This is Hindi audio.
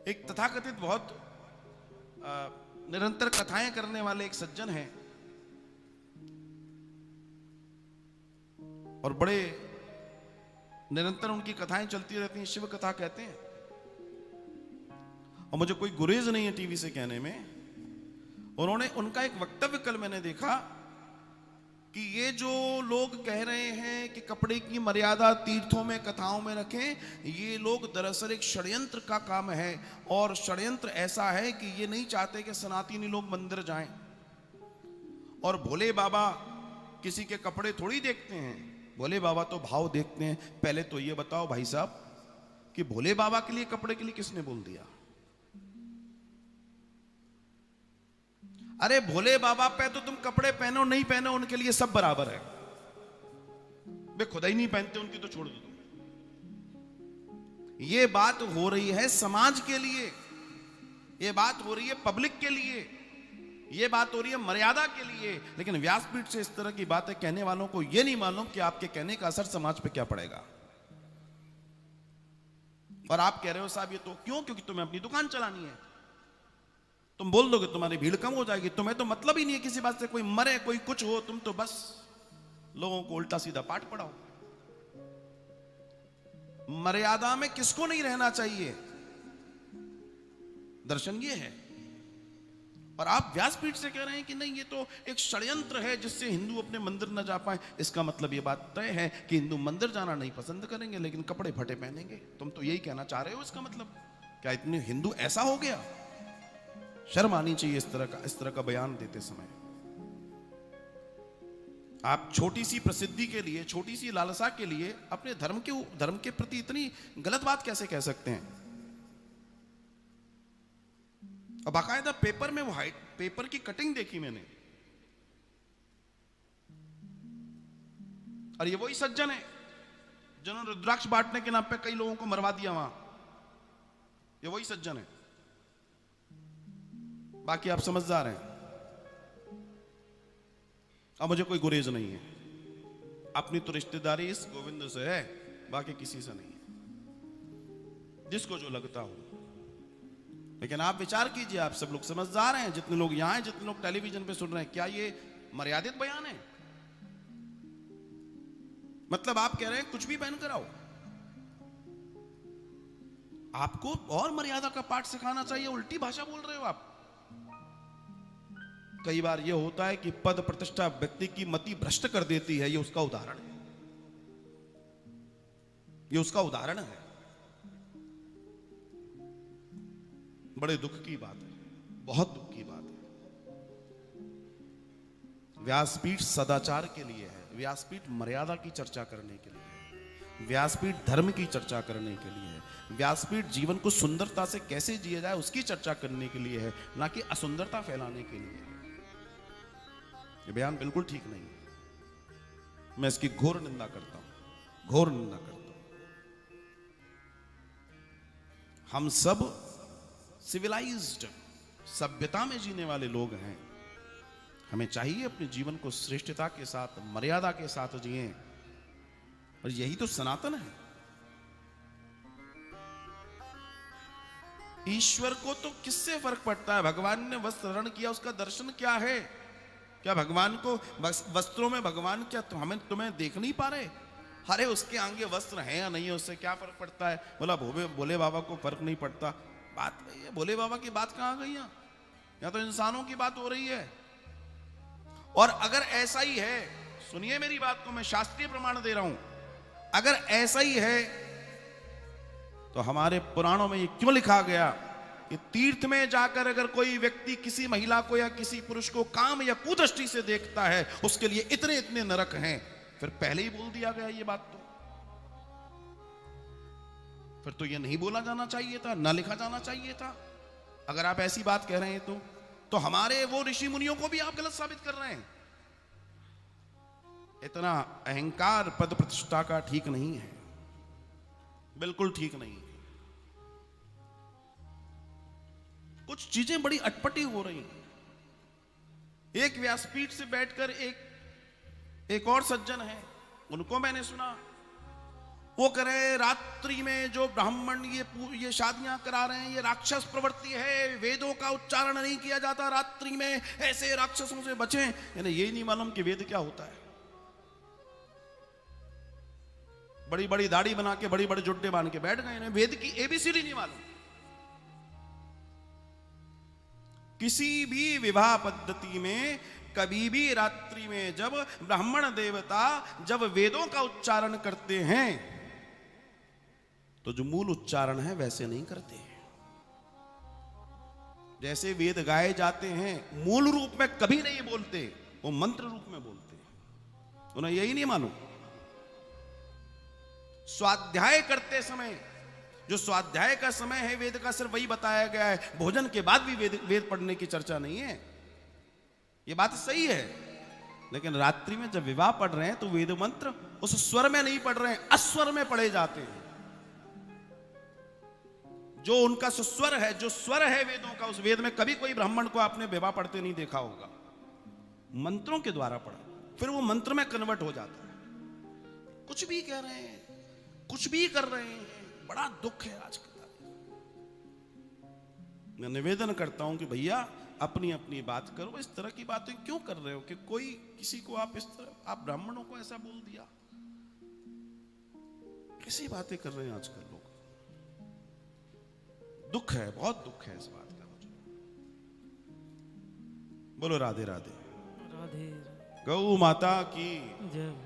एक तथाकथित बहुत निरंतर कथाएं करने वाले एक सज्जन हैं और बड़े निरंतर उनकी कथाएं चलती रहती हैं, शिव कथा कहते हैं। और मुझे कोई गुरेज नहीं है टीवी से कहने में। उन्होंने उनका एक वक्तव्य कल मैंने देखा कि ये जो लोग कह रहे हैं कि कपड़े की मर्यादा तीर्थों में कथाओं में रखें, ये लोग दरअसल एक षड्यंत्र का काम है। और षड्यंत्र ऐसा है कि ये नहीं चाहते कि सनातनी लोग मंदिर जाएं। और भोले बाबा किसी के कपड़े थोड़ी देखते हैं, भोले बाबा तो भाव देखते हैं। पहले तो ये बताओ भाई साहब कि भोले बाबा के लिए कपड़े के लिए किसने बोल दिया? अरे भोले बाबा पे तो तुम कपड़े पहनो नहीं पहनो उनके लिए सब बराबर है। वे खुदा ही नहीं पहनते, उनकी तो छोड़ दो तुम। ये बात हो रही है समाज के लिए, ये बात हो रही है पब्लिक के लिए, ये बात हो रही है मर्यादा के लिए। लेकिन व्यासपीठ से इस तरह की बातें कहने वालों को यह नहीं मालूम कि आपके कहने का असर समाज पे क्या पड़ेगा। और आप कह रहे हो साहब ये तो क्यों? क्योंकि तुम्हें अपनी दुकान चलानी है। तुम बोल दोगे तुम्हारी भीड़ कम हो जाएगी। तुम्हें तो मतलब ही नहीं है किसी बात से, कोई मरे कोई कुछ हो, तुम तो बस लोगों को उल्टा सीधा पाठ पढ़ाओ। मर्यादा में किसको नहीं रहना चाहिए? दर्शन ये है। और आप व्यासपीठ से कह रहे हैं कि नहीं ये तो एक षड्यंत्र है जिससे हिंदू अपने मंदिर न जा पाए। इसका मतलब ये बात तय है कि हिंदू मंदिर जाना नहीं पसंद करेंगे लेकिन कपड़े फटे पहनेंगे। तुम तो यही कहना चाह रहे हो। इसका मतलब क्या इतने हिंदू ऐसा हो गया? शर्म आनी चाहिए इस तरह का बयान देते समय। आप छोटी सी प्रसिद्धि के लिए, छोटी सी लालसा के लिए अपने धर्म के प्रति इतनी गलत बात कैसे कह सकते हैं? और बाकायदा पेपर में वो पेपर की कटिंग देखी मैंने, और ये वही सज्जन है जिन्होंने रुद्राक्ष बांटने के नाम पे कई लोगों को मरवा दिया वहां। ये वही सज्जन है। बाकी आप समझदार हैं। अब मुझे कोई गुरेज नहीं है। अपनी तो रिश्तेदारी इस गोविंद से है, बाकी किसी से नहीं है, जिसको जो लगता हो। लेकिन आप विचार कीजिए, आप सब लोग समझदार हैं, जितने लोग यहां हैं, जितने लोग टेलीविजन पे सुन रहे हैं, क्या ये मर्यादित बयान है? मतलब आप कह रहे हैं कुछ भी पहन कर आओ। आपको और मर्यादा का पाठ सिखाना चाहिए, उल्टी भाषा बोल रहे हो आप। कई बार यह होता है कि पद प्रतिष्ठा व्यक्ति की मति भ्रष्ट कर देती है। ये उसका उदाहरण है, ये उसका उदाहरण है। बड़े दुख की बात है, बहुत दुख की बात है। व्यासपीठ सदाचार के लिए है, व्यासपीठ मर्यादा की चर्चा करने के लिए है, व्यासपीठ धर्म की चर्चा करने के लिए है, व्यासपीठ जीवन को सुंदरता से कैसे जिया जाए उसकी चर्चा करने के लिए है, ना कि असुंदरता फैलाने के लिए है। ये बयान बिल्कुल ठीक नहीं है। मैं इसकी घोर निंदा करता हूं, घोर निंदा करता हूं। हम सब सिविलाइज्ड सभ्यता में जीने वाले लोग हैं। हमें चाहिए अपने जीवन को श्रेष्ठता के साथ, मर्यादा के साथ जिएं, और यही तो सनातन है। ईश्वर को तो किससे फर्क पड़ता है? भगवान ने वस्त्र धारण किया, उसका दर्शन क्या है? क्या भगवान को वस्त्रों में भगवान क्या हमें तुम्हें देख नहीं पा रहे? अरे उसके आगे वस्त्र है या नहीं है, उससे क्या फर्क पड़ता है? बोला भोले बाबा को फर्क नहीं पड़ता। बात ये भोले बाबा की बात कहां गई? यहाँ तो इंसानों की बात हो रही है। और अगर ऐसा ही है, सुनिए मेरी बात को, मैं शास्त्रीय प्रमाण दे रहा हूं। अगर ऐसा ही है तो हमारे पुराणों में ये क्यों लिखा गया कि तीर्थ में जाकर अगर कोई व्यक्ति किसी महिला को या किसी पुरुष को काम या कुदृष्टि से देखता है, उसके लिए इतने इतने नरक हैं। फिर पहले ही बोल दिया गया ये बात, तो फिर तो ये नहीं बोला जाना चाहिए था, ना लिखा जाना चाहिए था। अगर आप ऐसी बात कह रहे हैं तो हमारे वो ऋषि मुनियों को भी आप गलत साबित कर रहे हैं। इतना अहंकार पद प्रतिष्ठा का ठीक नहीं है, बिल्कुल ठीक नहीं है। कुछ चीजें बड़ी अटपटी हो रही हैं। एक व्यासपीठ से बैठकर एक और सज्जन है, उनको मैंने सुना वो करे रात्रि में जो ब्राह्मण ये शादियां करा रहे हैं, ये राक्षस प्रवृत्ति है, वेदों का उच्चारण नहीं किया जाता रात्रि में, ऐसे राक्षसों से बचें। यानी ये नहीं मालूम कि वेद क्या होता है। बड़ी बड़ी दाढ़ी बना के बड़ी बड़ी जुड्डे बांध के बैठ गए, वेद की एबीसीडी नहीं मालूम। किसी भी विवाह पद्धति में कभी भी रात्रि में जब ब्राह्मण देवता जब वेदों का उच्चारण करते हैं तो जो मूल उच्चारण है वैसे नहीं करते। जैसे वेद गाए जाते हैं मूल रूप में कभी नहीं बोलते, वो मंत्र रूप में बोलते हैं। उन्हें यही नहीं मालूम। स्वाध्याय करते समय, जो स्वाध्याय का समय है वेद का सिर्फ वही बताया गया है, भोजन के बाद भी वेद पढ़ने की चर्चा नहीं है। ये बात सही है, लेकिन रात्रि में जब विवाह पढ़ रहे हैं तो वेद मंत्र उस स्वर में नहीं पढ़ रहे हैं, अस्वर में पढ़े जाते हैं। जो उनका सुस्वर है, जो स्वर है वेदों का, उस वेद में कभी कोई ब्राह्मण को आपने विवाह पढ़ते नहीं देखा होगा। मंत्रों के द्वारा पढ़ा, फिर वो मंत्र में कन्वर्ट हो जाता है। कुछ भी कह रहे हैं, कुछ भी कर रहे हैं, बड़ा दुख है आज के तारीख। मैं निवेदन करता हूं कि भैया अपनी अपनी बात करो। इस तरह की बातें क्यों कर रहे हो कि कोई किसी को आप इस तरह, आप ब्राह्मणों को ऐसा बोल दिया, कैसी बातें कर रहे हैं आजकल लोग। दुख है, बहुत दुख है इस बात का मुझे। बोलो राधे राधे, राधे गौ माता की जय।